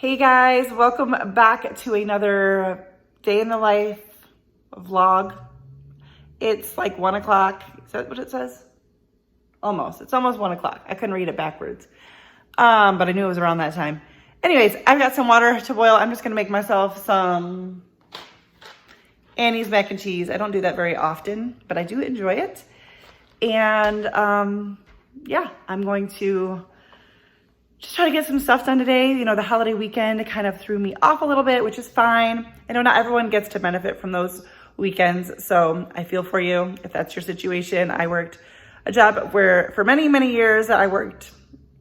Hey guys, welcome back to another day in the life vlog. It's like 1 o'clock. Is that what it says? Almost. It's almost 1 o'clock. I couldn't read it backwards. But I knew it was around that time. Anyways, I've got some water to boil. I'm just gonna make myself some Annie's mac and cheese. I don't do that very often, but I do enjoy it. And yeah, I'm going to just try to get some stuff done today. You know, the holiday weekend kind of threw me off a little bit, which is fine. I know not everyone gets to benefit from those weekends, so I feel for you if that's your situation. I worked a job where for many, many years I worked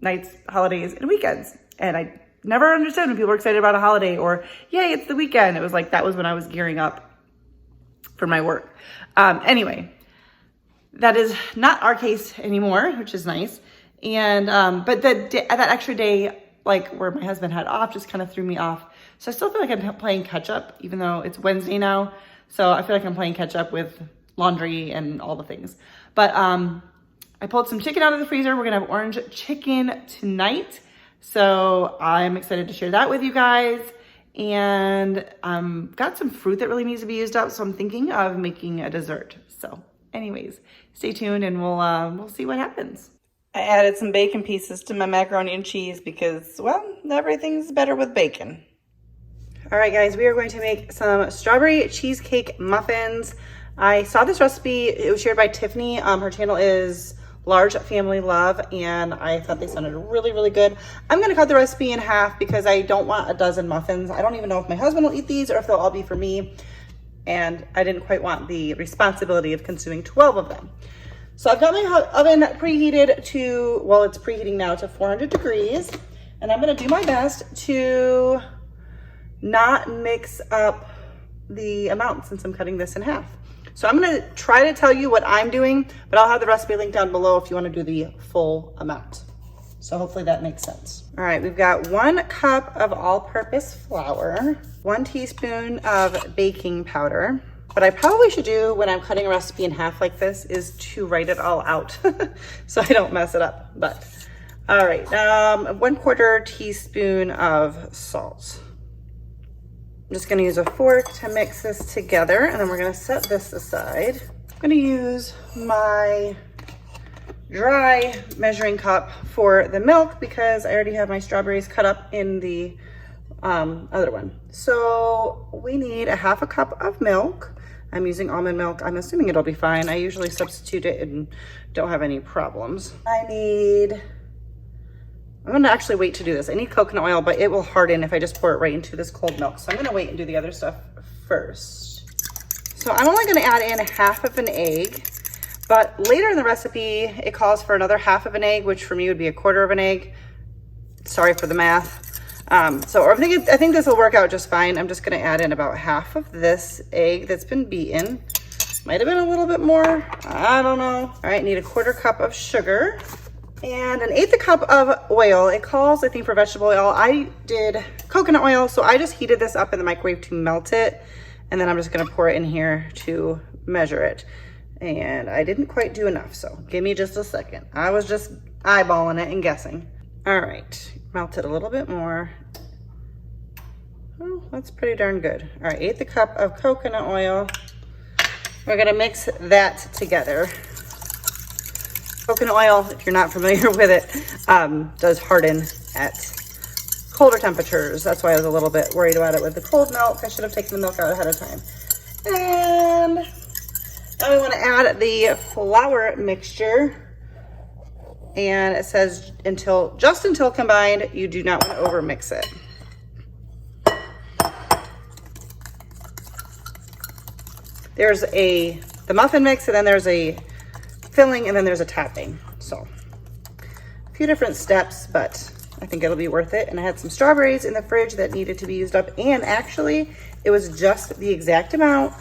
nights, holidays, and weekends. And I never understood when people were excited about a holiday or, yay, it's the weekend. It was like, that was when I was gearing up for my work. Anyway, that is not our case anymore, which is nice. And, but that extra day, like where my husband had off, just kind of threw me off. So I still feel like I'm playing catch up, even though it's Wednesday now. So I feel like I'm playing catch up with laundry and all the things. But, I pulled some chicken out of the freezer. We're gonna have orange chicken tonight. So I'm excited to share that with you guys. And, got some fruit that really needs to be used up. So I'm thinking of making a dessert. So anyways, stay tuned and we'll see what happens. I added some bacon pieces to my macaroni and cheese because, well, everything's better with bacon. All right, guys, we are going to make some strawberry cheesecake muffins. I saw this recipe. It was shared by Tiffany. Her channel is Large Family Love, and I thought they sounded really, really good. I'm going to cut the recipe in half because I don't want a dozen muffins. I don't even know if my husband will eat these or if they'll all be for me. And I didn't quite want the responsibility of consuming 12 of them. So I've got my oven preheated to, well, it's preheating now to 400 degrees. And I'm gonna do my best to not mix up the amount since I'm cutting this in half. So I'm gonna try to tell you what I'm doing, but I'll have the recipe linked down below if you wanna do the full amount. So hopefully that makes sense. All right, we've got 1 cup of all-purpose flour, 1 teaspoon of baking powder. What I probably should do when I'm cutting a recipe in half like this is to write it all out so I don't mess it up. But all right, 1/4 teaspoon of salt. I'm just gonna use a fork to mix this together, and then we're gonna set this aside. I'm gonna use my dry measuring cup for the milk because I already have my strawberries cut up in the other one. So we need 1/2 cup of milk. I'm using almond milk. I'm assuming it'll be fine. I usually substitute it and don't have any problems. I'm gonna actually wait to do this. I need coconut oil, but it will harden if I just pour it right into this cold milk. So I'm gonna wait and do the other stuff first. So I'm only gonna add in 1/2 of an egg, but later in the recipe, it calls for another 1/2 of an egg, which for me would be 1/4 of an egg. Sorry for the math. So I think this will work out just fine. I'm just gonna add in about 1/2 of this egg that's been beaten. Might have been a little bit more, I don't know. All right, need 1/4 cup of sugar and 1/8 cup of oil. It calls, I think, for vegetable oil. I did coconut oil, so I just heated this up in the microwave to melt it. And then I'm just gonna pour it in here to measure it. And I didn't quite do enough, so give me just a second. I was just eyeballing it and guessing. All right, melt it a little bit more. Oh, that's pretty darn good. All right, 1/8 cup of coconut oil. We're gonna mix that together. Coconut oil, if you're not familiar with it, does harden at colder temperatures. That's why I was a little bit worried about it with the cold milk. I should have taken the milk out ahead of time. And now we wanna add the flour mixture. And it says just until combined. You do not want to over mix it. There's the muffin mix, and then there's a filling, and then there's a topping. So a few different steps, but I think it'll be worth it. And I had some strawberries in the fridge that needed to be used up. And actually it was just the exact amount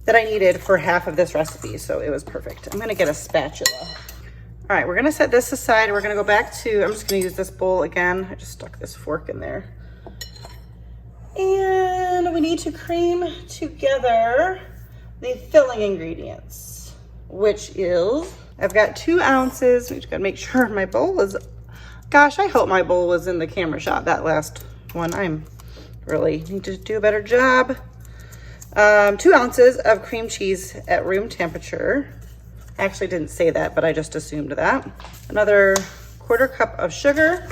that I needed for half of this recipe. So it was perfect. I'm gonna get a spatula. All right, we're gonna set this aside. We're gonna go back to, I'm just gonna use this bowl again. I just stuck this fork in there. And we need to cream together the filling ingredients, which is, I've got 2 ounces. We just gotta make sure my bowl is, gosh, I hope my bowl was in the camera shot that last one. I'm really need to do a better job. 2 ounces of cream cheese at room temperature. I actually didn't say that, but I just assumed that. Another 1/4 cup of sugar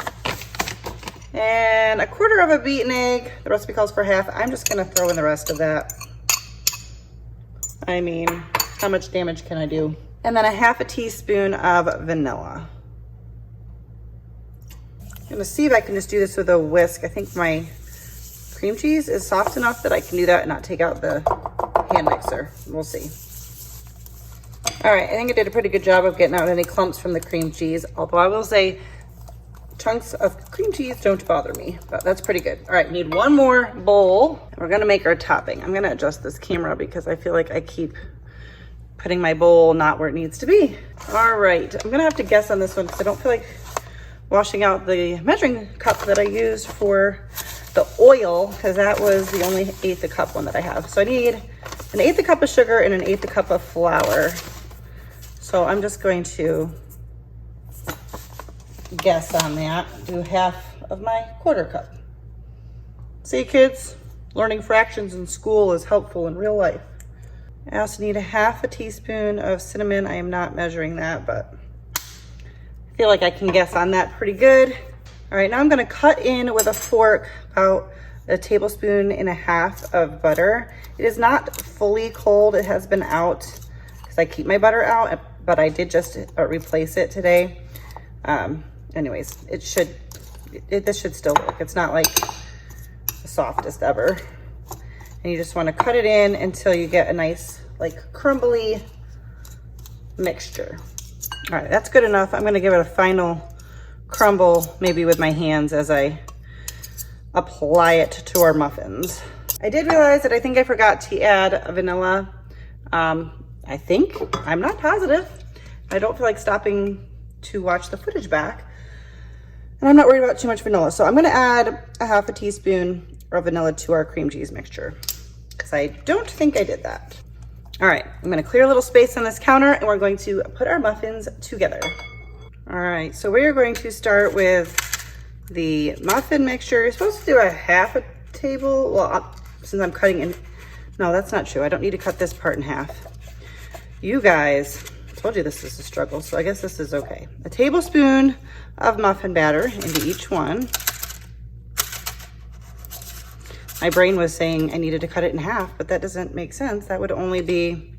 and 1/4 of a beaten egg. The recipe calls for half. I'm just gonna throw in the rest of that. I mean, how much damage can I do? And then 1/2 teaspoon of vanilla. I'm gonna see if I can just do this with a whisk. I think my cream cheese is soft enough that I can do that and not take out the hand mixer. We'll see. All right, I think I did a pretty good job of getting out any clumps from the cream cheese, although I will say chunks of cream cheese don't bother me, but that's pretty good. All right, need one more bowl. We're gonna make our topping. I'm gonna adjust this camera because I feel like I keep putting my bowl not where it needs to be. All right, I'm gonna have to guess on this one because I don't feel like washing out the measuring cup that I used for the oil, because that was the only 1/8 cup one that I have. So I need an 1/8 cup of sugar and an 1/8 cup of flour. So I'm just going to guess on that, do half of my 1/4 cup. See, kids, learning fractions in school is helpful in real life. I also need 1/2 teaspoon of cinnamon. I am not measuring that, but I feel like I can guess on that pretty good. All right, now I'm gonna cut in with a fork about 1.5 tablespoons of butter. It is not fully cold. It has been out because I keep my butter out, but I did just replace it today. Anyways, this should still work. It's not like the softest ever. And you just wanna cut it in until you get a nice, like, crumbly mixture. All right, that's good enough. I'm gonna give it a final crumble, maybe with my hands as I apply it to our muffins. I did realize that I think I forgot to add vanilla. I think, I'm not positive. I don't feel like stopping to watch the footage back. And I'm not worried about too much vanilla. So I'm gonna add 1/2 teaspoon of vanilla to our cream cheese mixture because I don't think I did that. All right, I'm gonna clear a little space on this counter and we're going to put our muffins together. All right, so we're going to start with the muffin mixture. You're supposed to do 1/2 table. Well, since I'm cutting in, no, that's not true. I don't need to cut this part in half. You guys, I told you this is a struggle, so I guess this is okay. 1 tablespoon of muffin batter into each one. My brain was saying I needed to cut it in half, but that doesn't make sense. That would only be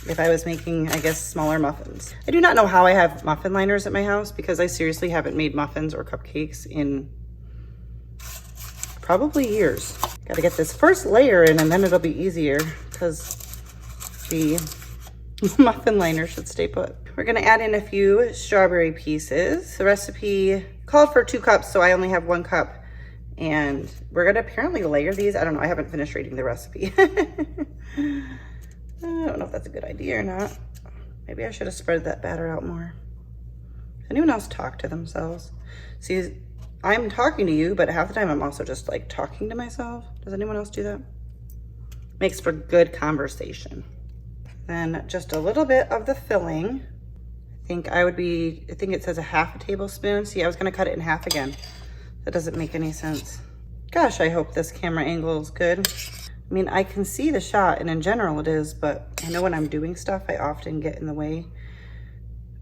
if I was making, I guess, smaller muffins. I do not know how I have muffin liners at my house because I seriously haven't made muffins or cupcakes in probably years. Got to get this first layer in and then it'll be easier because the muffin liner should stay put. We're gonna add in a few strawberry pieces. The recipe called for 2 cups, so I only have 1 cup. And we're gonna apparently layer these. I don't know, I haven't finished reading the recipe. I don't know if that's a good idea or not. Maybe I should have spread that batter out more. Does anyone else talk to themselves? See, I'm talking to you, but half the time I'm also just like talking to myself. Does anyone else do that? Makes for good conversation. Then just a little bit of the filling. I think it says 1/2 tablespoon. See, I was gonna cut it in half again. That doesn't make any sense. Gosh, I hope this camera angle is good. I mean, I can see the shot and in general it is, but I know when I'm doing stuff, I often get in the way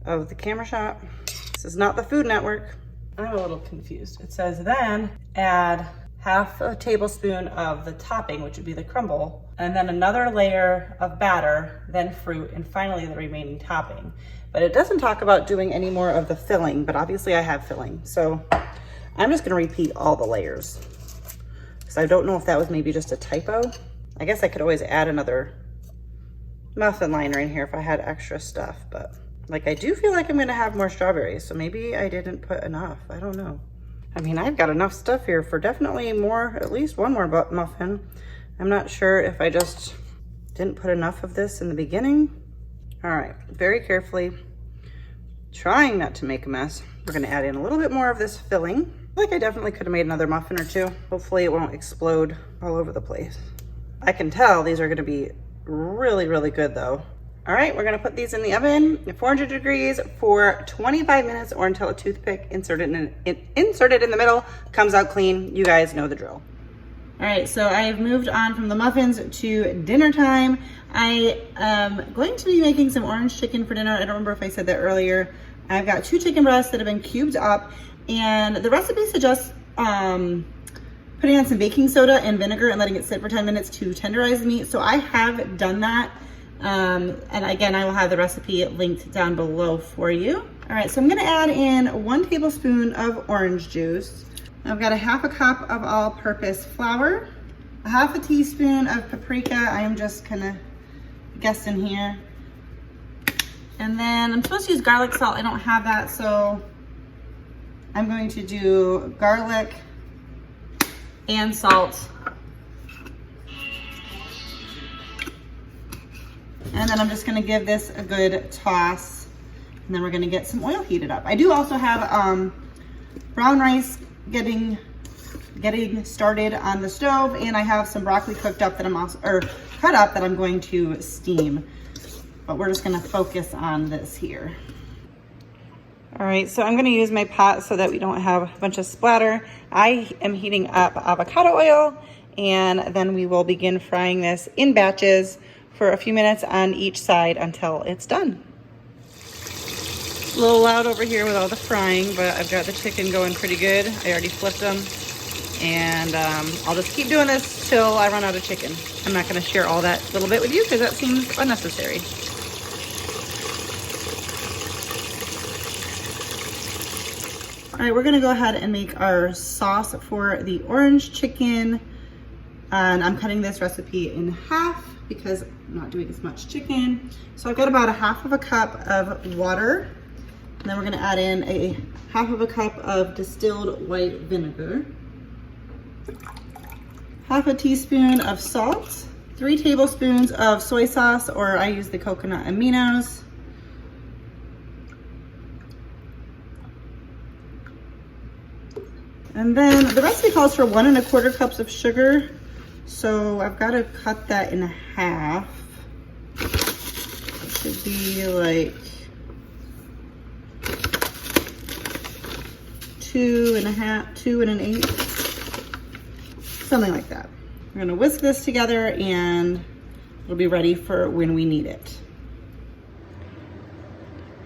of the camera shot. This is not the Food Network. I'm a little confused. It says then add 1/2 tablespoon of the topping, which would be the crumble, and then another layer of batter, then fruit, and finally the remaining topping. But it doesn't talk about doing any more of the filling, but obviously I have filling. So I'm just gonna repeat all the layers. So I don't know if that was maybe just a typo. I guess I could always add another muffin liner in here if I had extra stuff, but like I do feel like I'm gonna have more strawberries, so maybe I didn't put enough, I don't know. I mean, I've got enough stuff here for definitely more, at least one more muffin. I'm not sure if I just didn't put enough of this in the beginning. All right, very carefully, trying not to make a mess. We're gonna add in a little bit more of this filling. I feel like I definitely could have made another muffin or 2. Hopefully it won't explode all over the place. I can tell these are gonna be really, really good though. All right, we're gonna put these in the oven at 400 degrees for 25 minutes or until a toothpick inserted in the middle comes out clean. You guys know the drill. All right, so I've moved on from the muffins to dinner time. I am going to be making some orange chicken for dinner. I don't remember if I said that earlier. I've got 2 chicken breasts that have been cubed up, and the recipe suggests putting on some baking soda and vinegar and letting it sit for 10 minutes to tenderize the meat. So I have done that. And again, I will have the recipe linked down below for you. All right, so I'm gonna add in 1 tablespoon of orange juice. I've got a 1/2 cup of all-purpose flour, a 1/2 teaspoon of paprika. I am just kind of guessing here. And then I'm supposed to use garlic salt. I don't have that, so I'm going to do garlic and salt. And then I'm just gonna give this a good toss. And then we're gonna get some oil heated up. I do also have brown rice getting started on the stove, and I have some broccoli cooked up that cut up that I'm going to steam. But we're just gonna focus on this here. All right, so I'm gonna use my pot so that we don't have a bunch of splatter. I am heating up avocado oil, and then we will begin frying this in batches for a few minutes on each side until it's done. A little loud over here with all the frying, but I've got the chicken going pretty good. I already flipped them, and I'll just keep doing this till I run out of chicken. I'm not gonna share all that little bit with you because that seems unnecessary. All right, we're gonna go ahead and make our sauce for the orange chicken. And I'm cutting this recipe in half because I'm not doing as much chicken. So I've got about a 1/2 cup of water. And then we're gonna add in a 1/2 cup of distilled white vinegar, 1/2 teaspoon of salt, 3 tablespoons of soy sauce, or I use the coconut aminos, and then the recipe calls for 1 1/4 cups of sugar. So I've got to cut that in half. It should be like 2 1/8, something like that. We're gonna whisk this together and it'll be ready for when we need it.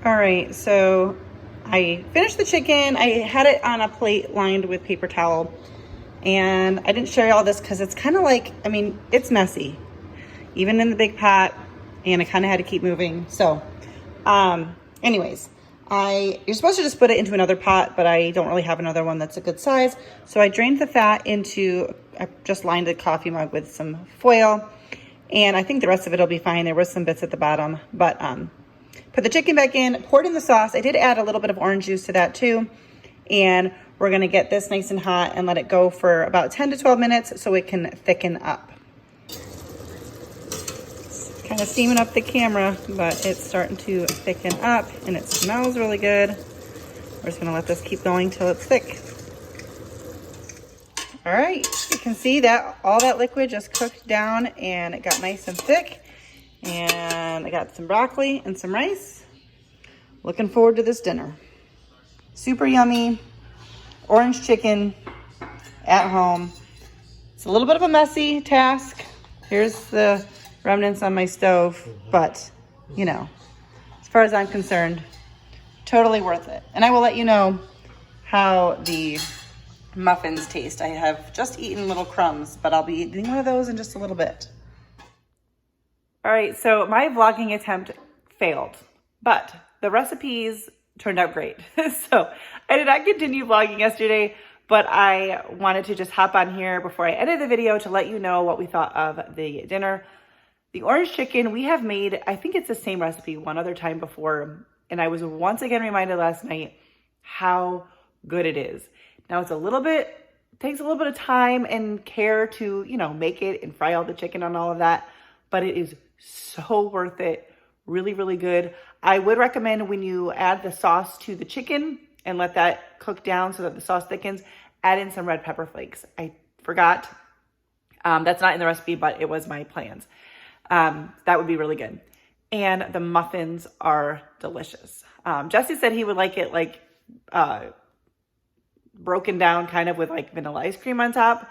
All right, so I finished the chicken. I had it on a plate lined with paper towel, and I didn't share all this because it's kind of like, I mean, it's messy, even in the big pot, and I kind of had to keep moving. So anyways, you're supposed to just put it into another pot, but I don't really have another one that's a good size. So I drained the fat I just lined the coffee mug with some foil, and I think the rest of it will be fine. There was some bits at the bottom, but put the chicken back in, poured in the sauce. I did add a little bit of orange juice to that too. And we're gonna get this nice and hot and let it go for about 10 to 12 minutes so it can thicken up. It's kind of steaming up the camera, but it's starting to thicken up and it smells really good. We're just gonna let this keep going till it's thick. All right, you can see that all that liquid just cooked down and it got nice and thick. And I got some broccoli and some rice. Looking forward to this dinner. Super yummy orange chicken at home. It's a little bit of a messy task. Here's the remnants on my stove, but you know, as far as I'm concerned, totally worth it. And I will let you know how the muffins taste. I have just eaten little crumbs, but I'll be eating one of those in just a little bit. All right, so my vlogging attempt failed, but the recipes turned out great. So I did not continue vlogging yesterday, but I wanted to just hop on here before I edit the video to let you know what we thought of the dinner. The orange chicken we have made, I think it's the same recipe one other time before, and I was once again reminded last night how good it is. Now takes a little bit of time and care to, you know, make it and fry all the chicken and all of that, but it is so worth it. Really, really good. I would recommend when you add the sauce to the chicken and let that cook down so that the sauce thickens, add in some red pepper flakes. I forgot. That's not in the recipe, but it was my plans. That would be really good. and the muffins are delicious. Jesse said he would like it like broken down kind of with like vanilla ice cream on top.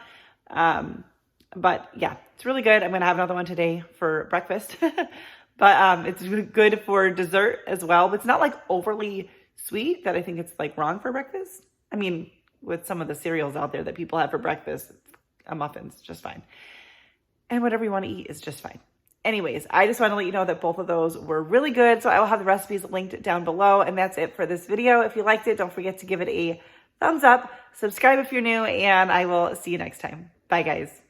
But yeah, it's really good. I'm going to have another one today for breakfast. But it's good for dessert as well. But it's not like overly sweet that I think it's like wrong for breakfast. I mean, with some of the cereals out there that people have for breakfast, a muffin's just fine. And whatever you want to eat is just fine. Anyways, I just want to let you know that both of those were really good. So I will have the recipes linked down below. And that's it for this video. If you liked it, don't forget to give it a thumbs up. Subscribe if you're new. And I will see you next time. Bye, guys.